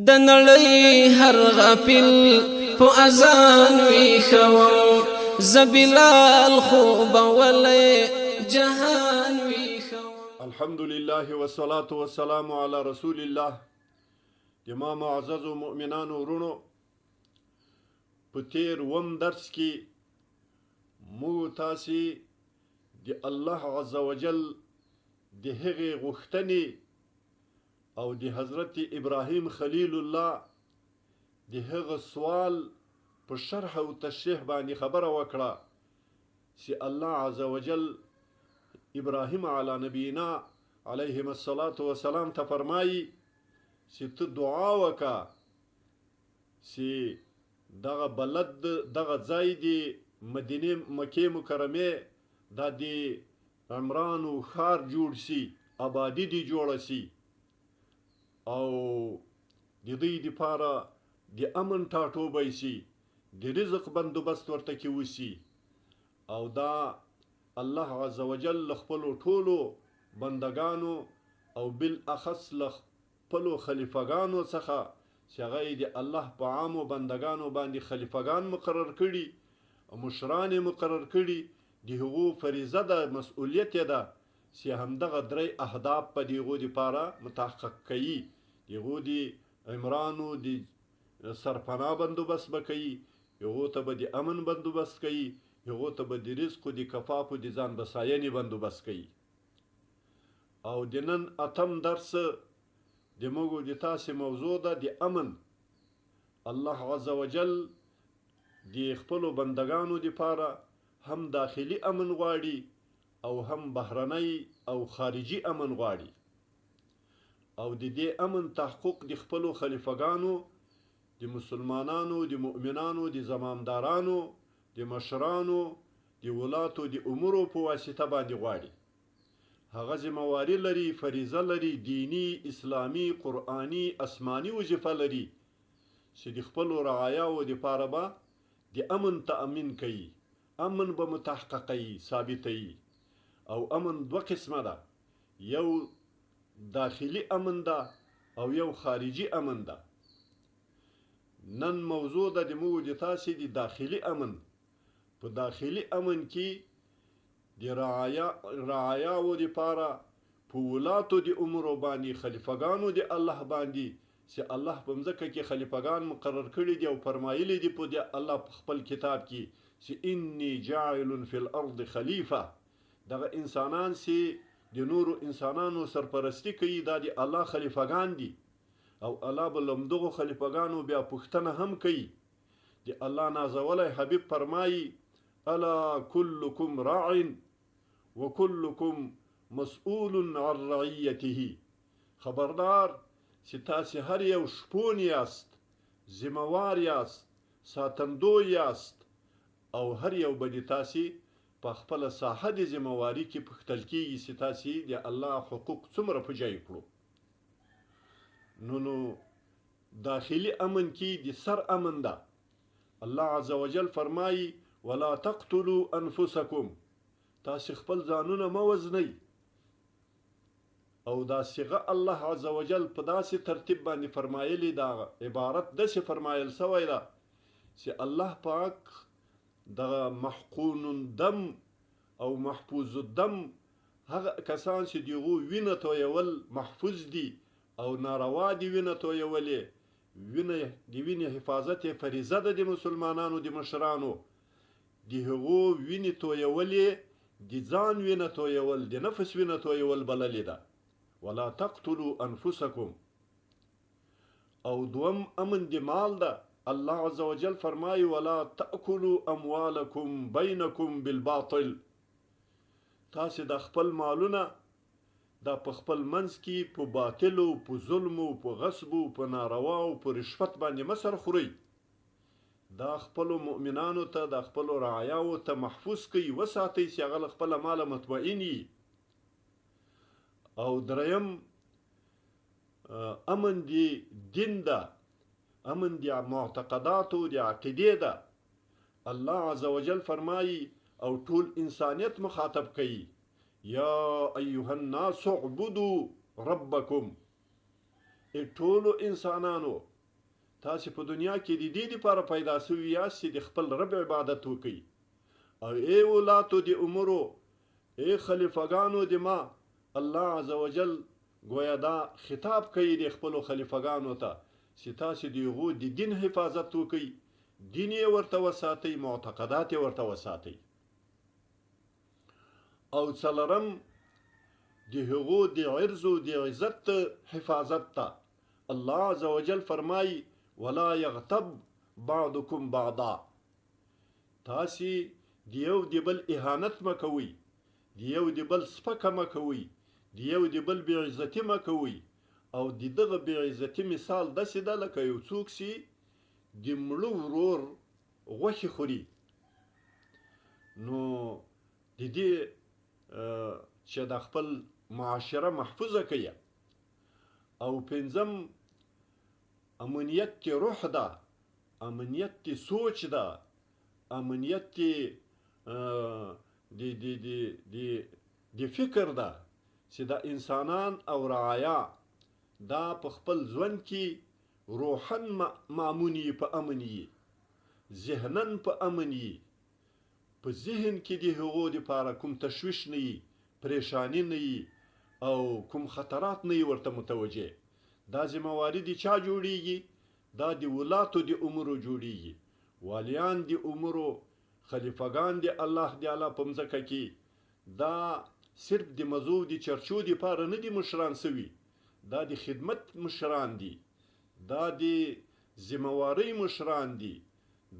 د نړۍ هر غافل په اذان ویښوم زه بلال خو به ولې جهان ویښوم. الحمدلله والصلاة والسلام علی رسول الله. د ما معززو مؤمنانو ورونو، په تیر درس کې موږ تاسې د الله عز وجل د هغې غوښتنې او د حضرت ابراهیم خلیل الله د هغه سوال په شرح او تشریح باندې خبره وکړه چې الله عز وجل ابراهیم علی نبینا علیه الصلاة والسلام ته فرمایي چې ته دعا وکړه چې دغه بلد دغه ځای د مدینې مکې مکرمې دا د عمرانو ښار جوړ شي، آبادي دې جوړه شي او د دوی دپاره د امن ټاټوبی شي، د رزق بندوبست ورته کې وشي. او دا الله عز وجل له خپلو ټولو بندگانو او بالاخص له خپلو خلیفګانو څخه چې هغه یې د الله په عامو بندگانو باندې خلیفګان مقرر کړي او مشران یې مقرر کړي، د هغو فریضه ده، مسؤلیت یې ده چې همدغه درې اهداف په د هغو دپاره متحقق کوي. د هغو د عمرانو د سرپناه بندوبست به کوي، هغو ته به د امن بندوبست کوي، هغو ته به د رزق و د کفاف و د ځان بساینې بندوبست کوي. او د نن اتم درس د موږ د تاسې موضوع ده د امن. الله عز وجل د خپلو بندگانو دپاره هم داخلي امن غواړي او هم بهرنی او خارجي امن غواړي. او د دې امن تحقق د خپلو خلیفګانو، د مسلمانانو، د مؤمنانو، د زمامدارانو، د مشرانو، د ولاتو د امورو په واسطه باندې غواړي. هغه ذمواري لري، فریضه لري، دینی، اسلامي، قرآني، اسماني وظیفه لري چې د خپلو رعایاو دپاره به د امن تأمین کوي، امن به متحققوي، ثابتوي. او امن دوه قسمه ده، یو داخلي امن ده او یو خارجي امن ده. نن موضوع ده د موږ د تاسې د داخلي امن. په داخلي امن کې د رعایاو دپاره په ولاتو د امورو باندې، خلیفګانو د الله باندې چې الله په مځکه کې خلیفګان مقرر کړي دي او فرمایلي دي په الله په خپل کتاب کې چې انی جاعل فی الارض خلیفه. دغه انسانان چې د نورو انسانانو سرپرستی کوي دا د الله خلیفګان دي او الله به له همدغو خلیفګانو بیا پوښتنه هم کوي. د الله نازولی حبیب فرمایي الا کلکم راع وکلکم مسئول عن رعیته. خبردار چې تاسې هر یو شپون یاست، ذموار یاست، ساتندوی یاست او هر یو به د تاسې په خپله ساحه د ذمواري کې پوښتل کېږي چې تاسې د الله حقوق څومره په جای کړو. نو داخلي امن کې د سر امن ده. الله عز وجل فرمایي ولا تقتلوا انفسکم، تاسې خپل ځانونه مه وژنئ. او دا صیغه الله عز وجل په داسې ترتیب باندې فرمایلي، دا عبارت داسې فرمایل شوی ده چې الله پاک دغه محقون الدم او محفوظ الدم هغه کسان چې د هغو وینه تویول محفوظ دي او ناروا دي وینه تویولې، د وینې حفاظت یې فریضه ده د مسلمانانو د مشرانو. د هغو وینې تویولې د ځان وینه تویول، د نفس وینه تویول بللې ده. ولا تقتلوا انفسکم. او دوم امن د مال ده. الله عز وجل فرمایي ولا تأکلوا اموالکم بینکم بالباطل. تاسې د خپل مالونه دا په خپل منځ کې په باطلو، په ظلمو، په غصبو، په نارواو، په رشوت باندې مه سر خورئ. دا خپلو مؤمنانو ته، دا خپلو رعایاو ته محفوظ کوي، وساتئ چې هغه له خپله ماله مطمئن وي. او دریم امن دی دین ده، امن د معتقداتو د عقیدې ده. الله عز وجل فرمایي او ټول انسانیت مخاطب کوي یا ایها الناس اعبدوا ربکم. ای ټولو انسانانو تاسې په دنیا کې د دې دپاره پیدا سوي یاست چې د خپل رب عبادت وکړئ. او ای ولاتو د عمرو، ای خلیفګانو د ما، الله عز وجل گویا دا خطاب کوي د خپلو خلیفګانو ته چې تاسې د هغو د دین حفاظت وکړئ، دین یې ورته وساتئ، معتقدات یې ورته وساتئ. او څلرم د هغو د عرض و د عزت حفاظت ته الله عز وجل فرمایي ولا یغتب بعضکم بعضا. تاسې د یو د بل اهانت مه کوئ، د یو د بل سپکه مه کوئ، د یو د بل بې عزتي مه کوئ. او د دغه بې عزتي مثال داسې ده لکه یو څوک چې د مړه ورور غوښې خوري. نو د دې چې د خپل معاشره محفوظه کوي. او پنځم امنیت کې روح ده، امنیت کې سوچ ده، امنیت کې د فکر ده چې د انسانان او رعایا دا په خپل ژوند کې روحن مامون یي، په امن یي، ذهنن په امن یي، په ذهن کې د هغو دپاره کوم تشویش نه یي، پریشانی نه یي، او کوم خطرات نه یي ورته متوجه. دا ذمواري د چا جوړیږي؟ دا د ولاتو د امورو جوړیږي. والیان د امورو، خلیفګان د الله تعالی په مځکه کې دا صرف د مزو د چرچو دپاره نه دي مشران سوي، دا د خدمت مشران دي، دا د ذموارۍ مشران دي.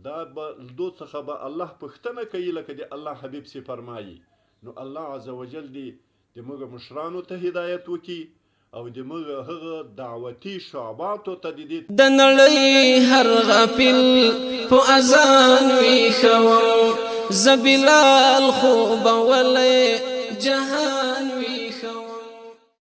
دا به دو څخه به الله پوښتنه کوي لکه د الله حبیب سي فرمایي. نو الله عز وجل دې د موږ مشرانو ته هدایت وکړي او د موږ هغه دعوتي شعباتو ته د نړۍ هر غافل په اذان ویښوم، زه بلال خوبولی جهان وي.